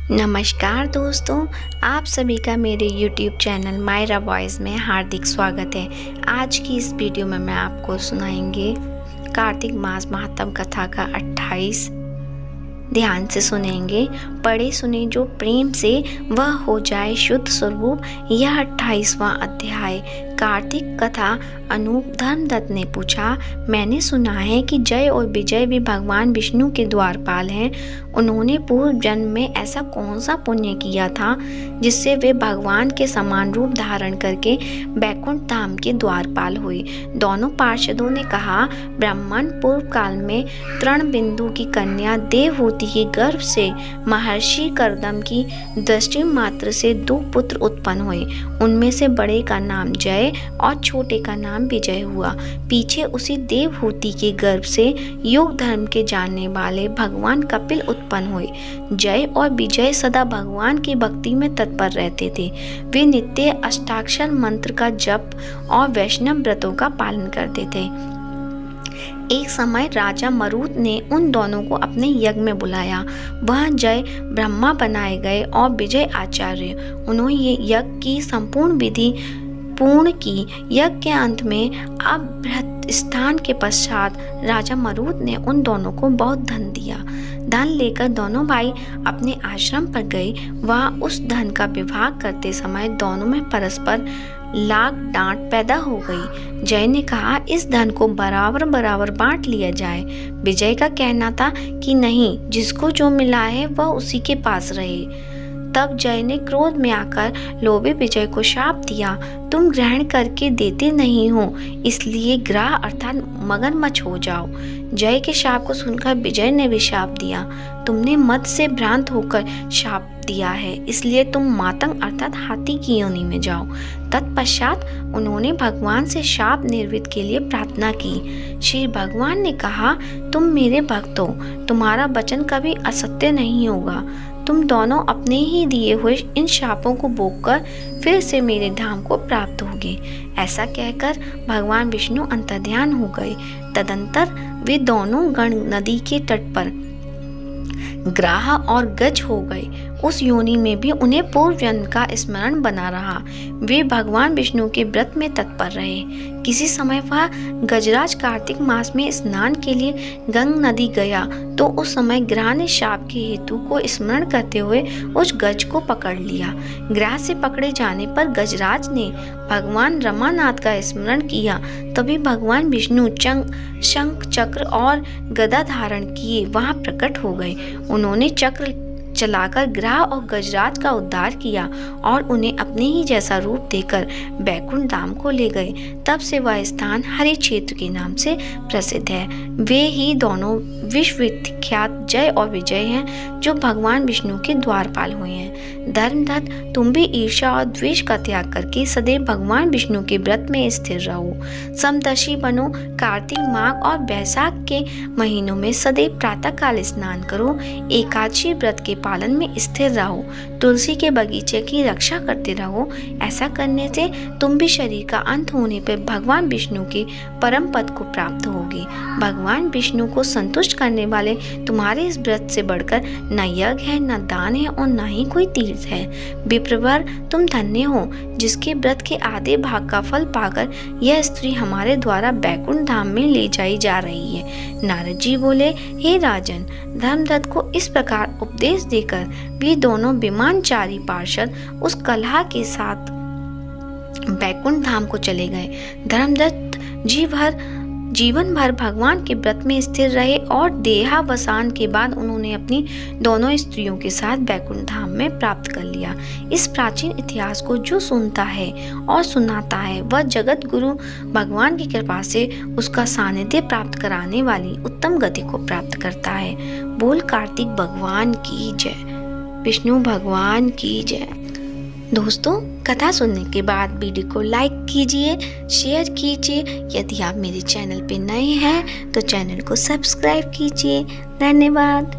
नमस्कार दोस्तों, आप सभी का मेरे YouTube चैनल मायरा वॉइस में हार्दिक स्वागत है। आज की इस वीडियो में मैं आपको सुनाएंगे कार्तिक मास महात्म कथा का 28। ध्यान से सुनेंगे, पढ़े सुने जो प्रेम से वह हो जाए शुद्ध स्वरूप। यह 28वां अध्याय। कार्तिक कथा। अनूप धर्मदत्त ने पूछा, मैंने सुना है कि जय और विजय भी भगवान विष्णु के द्वारपाल हैं। उन्होंने पूर्व जन्म में ऐसा कौन सा पुण्य किया था जिससे वे भगवान के समान रूप धारण करके बैकुंठ धाम के द्वारपाल हुए। दोनों पार्षदों ने कहा, ब्राह्मण पूर्व काल में तृण बिंदु की कन्या देवहूति के गर्भ से महर्षि कर्दम की दृष्टि मात्र से 2 पुत्र उत्पन्न हुए। उनमें से बड़े का नाम जय और छोटे का नाम विजय हुआ। पीछे उसी देवहूति के गर्भ से योग धर्म के जानने वाले भगवान कपिल उत्पन्न हुए। जय और विजय सदा भगवान की भक्ति में तत्पर रहते थे। वे नित्य अष्टाक्षर मंत्र का जप और वैष्णव व्रतों का पालन करते थे। एक समय राजा मरुत ने उन दोनों को अपने यज्ञ में बुलाया। वह जय ब्रह्मा बनाए गए और विजय आचार्य। उन्होंने ये यज्ञ की संपूर्ण विधि पूर्ण की। यज्ञ के अंत में अभ्रत स्थान के पश्चात राजा मरुत ने उन दोनों को बहुत धन दिया। धन लेकर दोनों भाई अपने आश्रम पर गए। वहाँ उस धन का विभाग करते समय दोनों में परस्पर लाग डांट पैदा हो गई। जय ने कहा, इस धन को बराबर बराबर बांट लिया जाए। विजय का कहना था कि नहीं, जिसको जो मिला है वह उसी के पास रहे। तब जय ने क्रोध में आकर लोभी विजय को शाप दिया, तुम ग्रहण करके देते नहीं हो, इसलिए ग्राह अर्थात मगरमच्छ हो जाओ। जय के शाप को सुनकर विजय ने भी शाप दिया, तुमने मद से भ्रांत होकर शाप दिया है, इसलिए तुम मातंग अर्थात हाथी की योनि में जाओ। तत्पश्चात उन्होंने भगवान से शाप निर्वृत्त के लिए प्रार्थना की। श्री भगवान ने कहा, तुम मेरे भक्त हो, तुम्हारा वचन कभी असत्य नहीं होगा। तुम दोनों अपने ही दिए हुए इन शापों को भोगकर फिर से मेरे धाम को प्राप्त होगे। ऐसा कहकर भगवान विष्णु अंतर्ध्यान हो गए। तदंतर वे दोनों गण नदी के तट पर ग्राह और गज हो गए। उस योनि में भी उन्हें पूर्व जन्म का स्मरण बना रहा। वे भगवान विष्णु के व्रत में तत्पर रहे। किसी समय वह गजराज कार्तिक मास में स्नान के लिए गंग नदी गया तो उस समय ग्राह ने शाप के हेतु को स्मरण करते हुए उस गज को पकड़ लिया। ग्राह से पकड़े जाने पर गजराज ने भगवान रमानाथ का स्मरण किया। तभी भगवान विष्णु शंख चक्र और गदा धारण किए वहां प्रकट हो गए। उन्होंने चक्र चलाकर ग्राह और गजराज का उद्धार किया और उन्हें अपने ही जैसा रूप देकर बैकुंठ धाम को ले गए। तब से वह स्थान हरि क्षेत्र के नाम से प्रसिद्ध है। वे ही दोनों विश्वविख्यात जय और विजय हैं जो भगवान विष्णु के द्वारपाल हुए हैं। धर्मदत्त, तुम भी ईर्ष्या और द्वेष का त्याग करके सदैव भगवान विष्णु के व्रत में स्थिर रहो। समदर्शी बनो। कार्तिक माघ और बैसाख के महीनों में सदैव प्रातः काल स्नान करो। एकादशी व्रत के पालन में स्थिर रहो। तुलसी के बगीचे की रक्षा करते रहो। ऐसा करने से तुम भी शरीर का अंत होने पर भगवान विष्णु के परम पद को प्राप्त होगी। भगवान विष्णु को संतुष्ट करने वाले तुम्हारे इस व्रत से बढ़कर न यज्ञ है, न दान है और न ही कोई तीर्थ है। विप्रवर, तुम धन्य हो जिसके व्रत के आधे भाग का फल पाकर यह स्त्री हमारे द्वारा बैकुंठ धाम में ले जाई जा रही है। नारद जी बोले, हे राजन, धर्मदत्त को इस प्रकार उपदेश देकर वे दोनों विमानचारी पार्षद उस कलहा के साथ बैकुंठ धाम को चले गए। धर्मदत्त जीवन भर भगवान के व्रत में स्थिर रहे और देहावसान के बाद उन्होंने अपनी दोनों स्त्रियों के साथ बैकुंठ धाम में प्राप्त कर लिया। इस प्राचीन इतिहास को जो सुनता है और सुनाता है वह जगत गुरु भगवान की कृपा से उसका सानिध्य प्राप्त कराने वाली उत्तम गति को प्राप्त करता है। बोल कार्तिक भगवान की जय, विष्णु भगवान की जय। दोस्तों, कथा सुनने के बाद वीडियो को लाइक कीजिए, शेयर कीजिए। यदि आप मेरे चैनल पे नए हैं तो चैनल को सब्सक्राइब कीजिए। धन्यवाद।